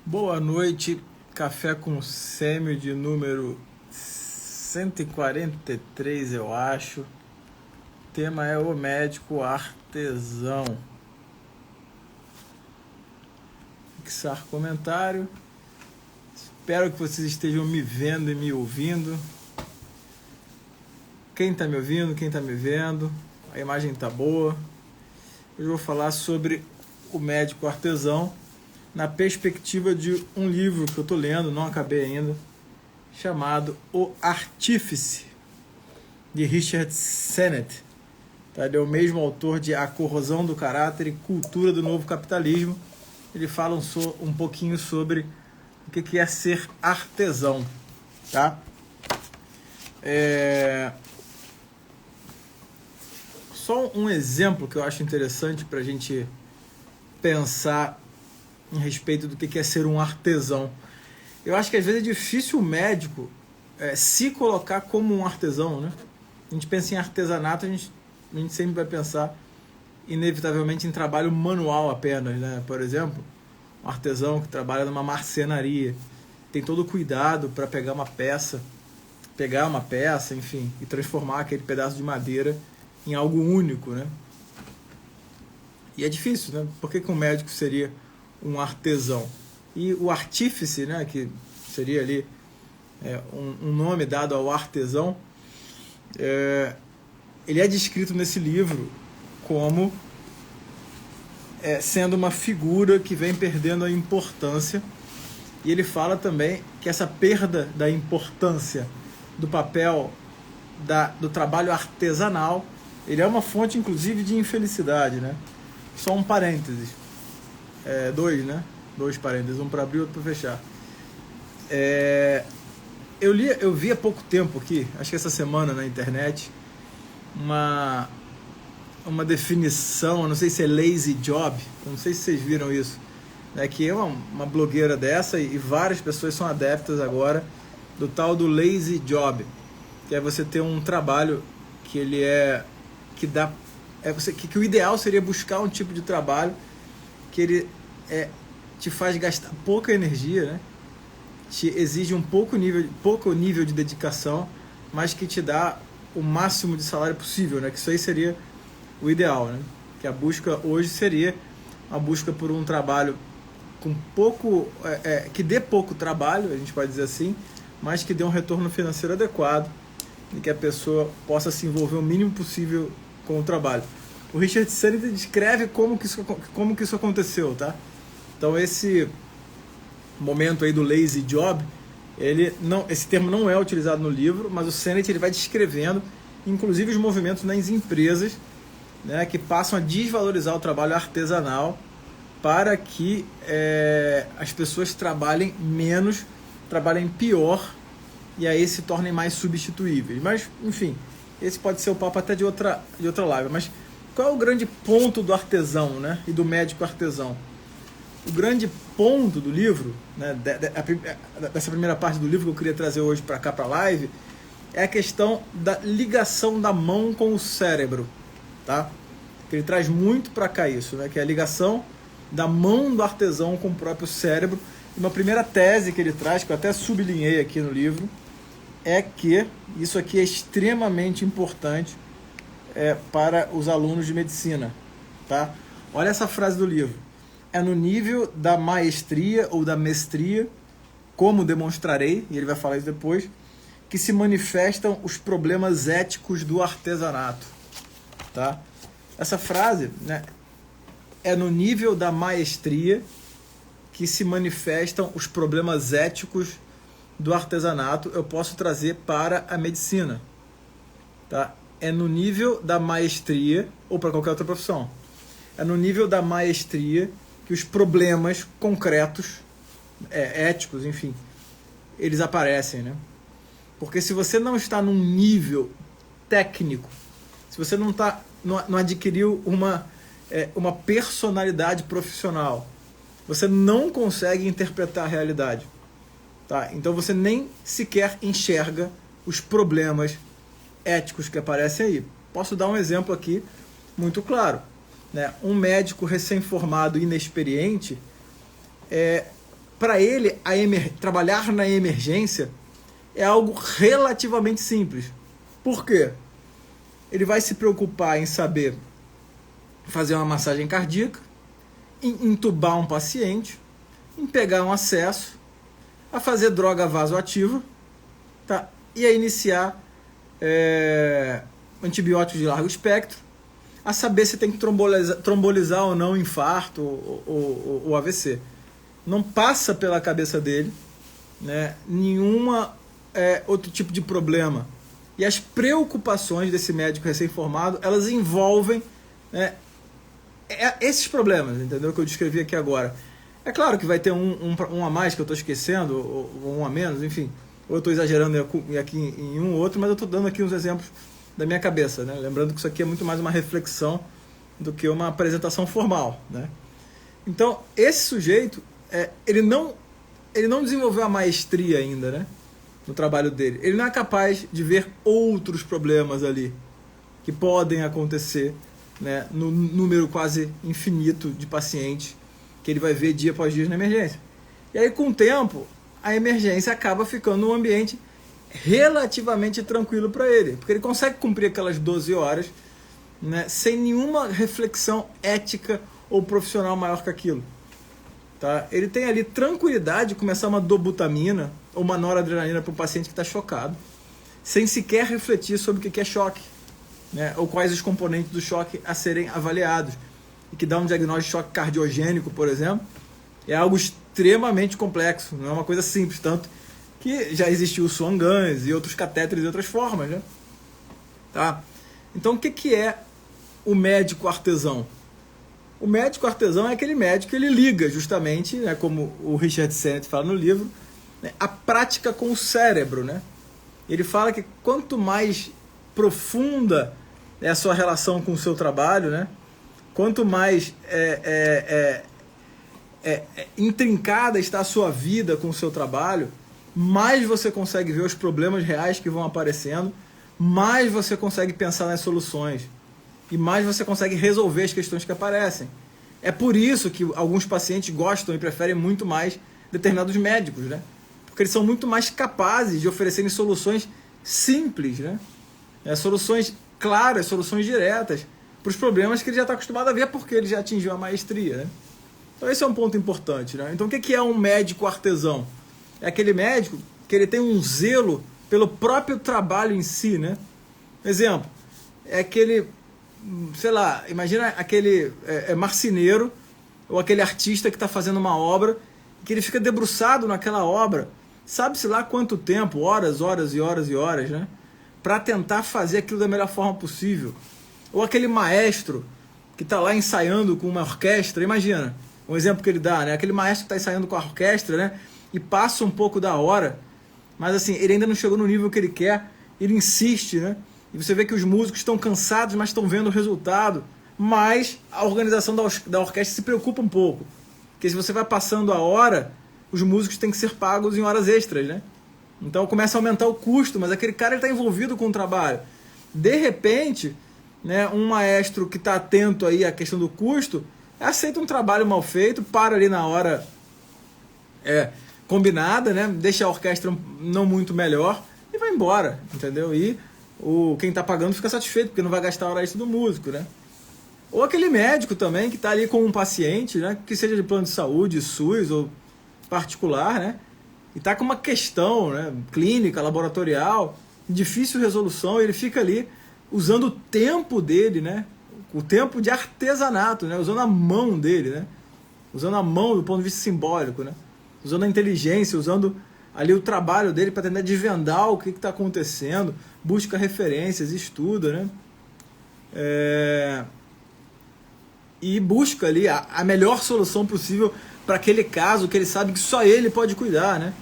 Boa noite, café com sêmio de número 143, eu acho. O tema é o médico artesão. Fixar comentário. Espero que vocês estejam me vendo e me ouvindo. Quem está me ouvindo, quem está me vendo, a imagem está boa. Hoje eu vou falar sobre o médico artesão na perspectiva de um livro que eu estou lendo, não acabei ainda, chamado O Artífice, de Richard Sennett. Tá? Ele é o mesmo autor de A Corrosão do Caráter e Cultura do Novo Capitalismo. Ele fala um pouquinho sobre o que é ser artesão. Tá? Só um exemplo que eu acho interessante para a gente pensar em respeito do que é ser um artesão. Eu acho que às vezes é difícil o médico se colocar como um artesão, né? A gente pensa em artesanato, a gente sempre vai pensar inevitavelmente em trabalho manual apenas, né? Por exemplo, um artesão que trabalha numa marcenaria, tem todo o cuidado para pegar uma peça, enfim, e transformar aquele pedaço de madeira em algo único, né? E é difícil, né? Por que um médico seria um artesão? E o artífice, né, que seria ali um nome dado ao artesão, ele é descrito nesse livro como sendo uma figura que vem perdendo a importância, e ele fala também que essa perda da importância do papel do trabalho artesanal, ele é uma fonte inclusive de infelicidade, né? Só um parênteses. Dois parênteses, um para abrir e outro para fechar. Eu vi há pouco tempo aqui, acho que essa semana na internet, uma definição, não sei se é lazy job, não sei se vocês viram isso, né, que é uma blogueira dessa, e várias pessoas são adeptas agora do tal do lazy job, que é você ter um trabalho que ele que o ideal seria buscar um tipo de trabalho que ele te faz gastar pouca energia, né? Te exige um pouco nível de dedicação, mas que te dá o máximo de salário possível, né? Que isso aí seria o ideal, né? Que a busca hoje seria a busca por um trabalho com que dê pouco trabalho, a gente pode dizer assim, mas que dê um retorno financeiro adequado e que a pessoa possa se envolver o mínimo possível com o trabalho. O Richard Sennett descreve como que isso aconteceu, tá? Então esse momento aí do lazy job, esse termo não é utilizado no livro, mas o Sennett ele vai descrevendo, inclusive, os movimentos nas empresas, né, que passam a desvalorizar o trabalho artesanal para que as pessoas trabalhem menos, trabalhem pior, e aí se tornem mais substituíveis. Mas, enfim, esse pode ser o papo até de outra live. Mas qual é o grande ponto do artesão, né, e do médico artesão? O grande ponto do livro, né, dessa primeira parte do livro que eu queria trazer hoje para cá, para a live, é a questão da ligação da mão com o cérebro. Tá? Ele traz muito para cá isso, né, que é a ligação da mão do artesão com o próprio cérebro. E uma primeira tese que ele traz, que eu até sublinhei aqui no livro, é que isso aqui é extremamente importante para os alunos de medicina. Tá? Olha essa frase do livro. É no nível da maestria ou da mestria, como demonstrarei, e ele vai falar isso depois, que se manifestam os problemas éticos do artesanato. Tá? Essa frase, né, é no nível da maestria que se manifestam os problemas éticos do artesanato, eu posso trazer para a medicina. Tá? É no nível da maestria, ou para qualquer outra profissão, é no nível da maestria que os problemas concretos, éticos, enfim, eles aparecem, né? Porque se você não está num nível técnico, se você não adquiriu uma personalidade profissional, você não consegue interpretar a realidade. Tá? Então você nem sequer enxerga os problemas éticos que aparecem aí. Posso dar um exemplo aqui muito claro. Né? Um médico recém-formado inexperiente, para ele, trabalhar na emergência é algo relativamente simples. Por quê? Ele vai se preocupar em saber fazer uma massagem cardíaca, em entubar um paciente, em pegar um acesso, a fazer droga vasoativa, tá? E a iniciar antibióticos de largo espectro, a saber se tem que trombolizar ou não infarto ou AVC. Não passa pela cabeça dele, né, nenhuma outro tipo de problema. E as preocupações desse médico recém-formado, elas envolvem, né, esses problemas, entendeu? Que eu descrevi aqui agora. É claro que vai ter um a mais que eu estou esquecendo, ou um a menos, enfim. Ou eu estou exagerando aqui em um ou outro, mas eu estou dando aqui uns exemplos da minha cabeça, né? Lembrando que isso aqui é muito mais uma reflexão do que uma apresentação formal, né? Então, esse sujeito, ele não desenvolveu a maestria ainda, né, no trabalho dele. Ele não é capaz de ver outros problemas ali que podem acontecer, né, no número quase infinito de pacientes que ele vai ver dia após dia na emergência. E aí, com o tempo, a emergência acaba ficando um ambiente relativamente tranquilo para ele, porque ele consegue cumprir aquelas 12 horas, né, sem nenhuma reflexão ética ou profissional maior que aquilo. Tá? Ele tem ali tranquilidade de começar uma dobutamina ou uma noradrenalina para um paciente que está chocado, sem sequer refletir sobre o que é choque, né, ou quais os componentes do choque a serem avaliados. E que dá um diagnóstico de choque cardiogênico, por exemplo, é algo extremamente complexo, não é uma coisa simples, tanto que já existiu o Swan-Ganz e outros catéteres e outras formas, né? Tá? Então, o que é o médico artesão? O médico artesão é aquele médico que ele liga justamente, né, como o Richard Sennett fala no livro, né, a prática com o cérebro, né? Ele fala que quanto mais profunda é a sua relação com o seu trabalho, né, quanto mais intrincada está a sua vida com o seu trabalho, mais você consegue ver os problemas reais que vão aparecendo, mais você consegue pensar nas soluções e mais você consegue resolver as questões que aparecem. É por isso que alguns pacientes gostam e preferem muito mais determinados médicos, né? Porque eles são muito mais capazes de oferecerem soluções simples, né? Soluções claras, soluções diretas para os problemas que ele já está acostumado a ver porque ele já atingiu a maestria, né? Então esse é um ponto importante, né? Então o que é um médico artesão? É aquele médico que ele tem um zelo pelo próprio trabalho em si, né? Exemplo, é aquele, sei lá, imagina aquele marceneiro ou aquele artista que está fazendo uma obra, que ele fica debruçado naquela obra, sabe-se lá quanto tempo, horas, horas e horas e horas, né? Para tentar fazer aquilo da melhor forma possível. Ou aquele maestro que está lá ensaiando com uma orquestra, imagina, um exemplo que ele dá, né? Aquele maestro que está ensaiando com a orquestra, né? E passa um pouco da hora, mas assim, ele ainda não chegou no nível que ele quer, ele insiste, né? E você vê que os músicos estão cansados, mas estão vendo o resultado. Mas a organização da orquestra se preocupa um pouco. Porque se você vai passando a hora, os músicos têm que ser pagos em horas extras, né? Então começa a aumentar o custo, mas aquele cara está envolvido com o trabalho. De repente, né, um maestro que está atento aí à questão do custo, aceita um trabalho mal feito, para ali na hora combinada, né, deixa a orquestra não muito melhor e vai embora, entendeu? E quem está pagando fica satisfeito, porque não vai gastar a hora extra do músico, né? Ou aquele médico também que está ali com um paciente, né, que seja de plano de saúde, SUS ou particular, né, e está com uma questão, né, clínica, laboratorial, difícil resolução, ele fica ali usando o tempo dele, né, o tempo de artesanato, né, usando a mão dele, né, usando a mão do ponto de vista simbólico, né, usando a inteligência, usando ali o trabalho dele para tentar desvendar o que está acontecendo, busca referências, estuda, né, e busca ali a melhor solução possível para aquele caso que ele sabe que só ele pode cuidar, né?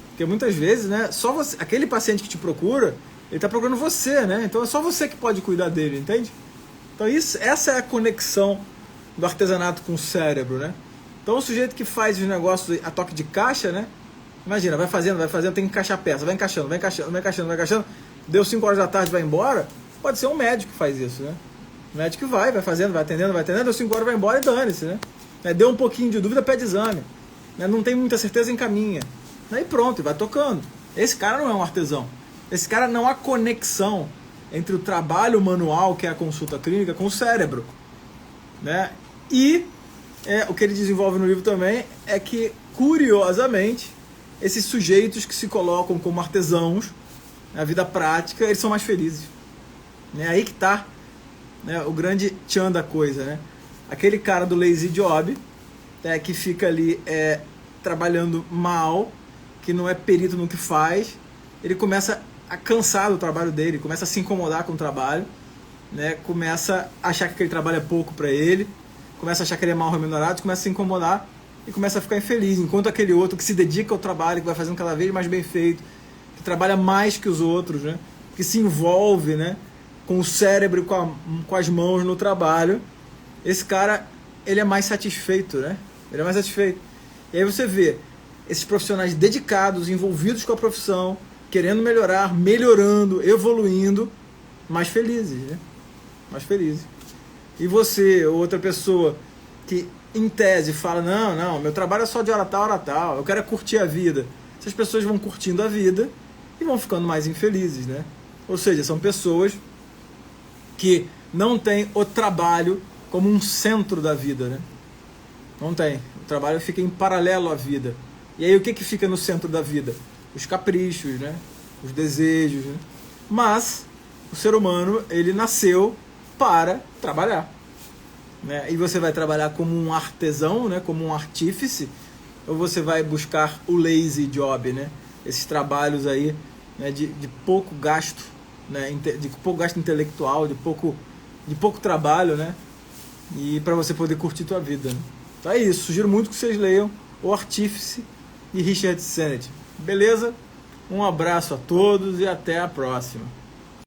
Porque muitas vezes, né, só você, aquele paciente que te procura, ele está procurando você, né? Então é só você que pode cuidar dele, entende? Então essa é a conexão do artesanato com o cérebro, né? Então o sujeito que faz os negócios a toque de caixa, né? Imagina, vai fazendo, tem que encaixar peça, vai encaixando, deu 5 horas da tarde, vai embora, pode ser um médico que faz isso, né? O médico vai fazendo, vai atendendo, deu 5 horas, vai embora e dane-se, né? Deu um pouquinho de dúvida, pede exame. né? Não tem muita certeza, encaminha. Aí pronto, vai tocando. Esse cara não é um artesão. Esse cara não há conexão entre o trabalho manual, que é a consulta clínica, com o cérebro, né? E o que ele desenvolve no livro também é que, curiosamente, esses sujeitos que se colocam como artesãos na vida prática, eles são mais felizes. É aí que está, né, o grande tchan da coisa, né? Aquele cara do lazy job, que fica ali trabalhando mal, que não é perito no que faz, ele começa a cansar do trabalho dele, começa a se incomodar com o trabalho, né? Começa a achar que aquele trabalho é pouco para ele, começa a achar que ele é mal remunerado, começa a se incomodar e começa a ficar infeliz, enquanto aquele outro que se dedica ao trabalho, que vai fazendo cada vez mais bem feito, que trabalha mais que os outros, né? Que se envolve, né, com o cérebro e com as mãos no trabalho, esse cara, ele é mais satisfeito, né? Ele é mais satisfeito. E aí você vê esses profissionais dedicados, envolvidos com a profissão, querendo melhorar, melhorando, evoluindo, mais felizes, né? Mais felizes. E você, ou outra pessoa que, em tese, fala, não, meu trabalho é só de hora tal, eu quero curtir a vida. Essas pessoas vão curtindo a vida e vão ficando mais infelizes, né? Ou seja, são pessoas que não têm o trabalho como um centro da vida, né? Não tem. O trabalho fica em paralelo à vida. E aí o que fica no centro da vida? Os caprichos, né? Os desejos, né? Mas o ser humano, ele nasceu para trabalhar, né? E você vai trabalhar como um artesão, né? Como um artífice, ou você vai buscar o lazy job, né? Esses trabalhos aí, né? de pouco gasto, né? De pouco gasto intelectual, de pouco trabalho, né? E para você poder curtir tua vida, né? Então é isso, sugiro muito que vocês leiam O Artífice de Richard Sennett. Beleza? Um abraço a todos e até a próxima.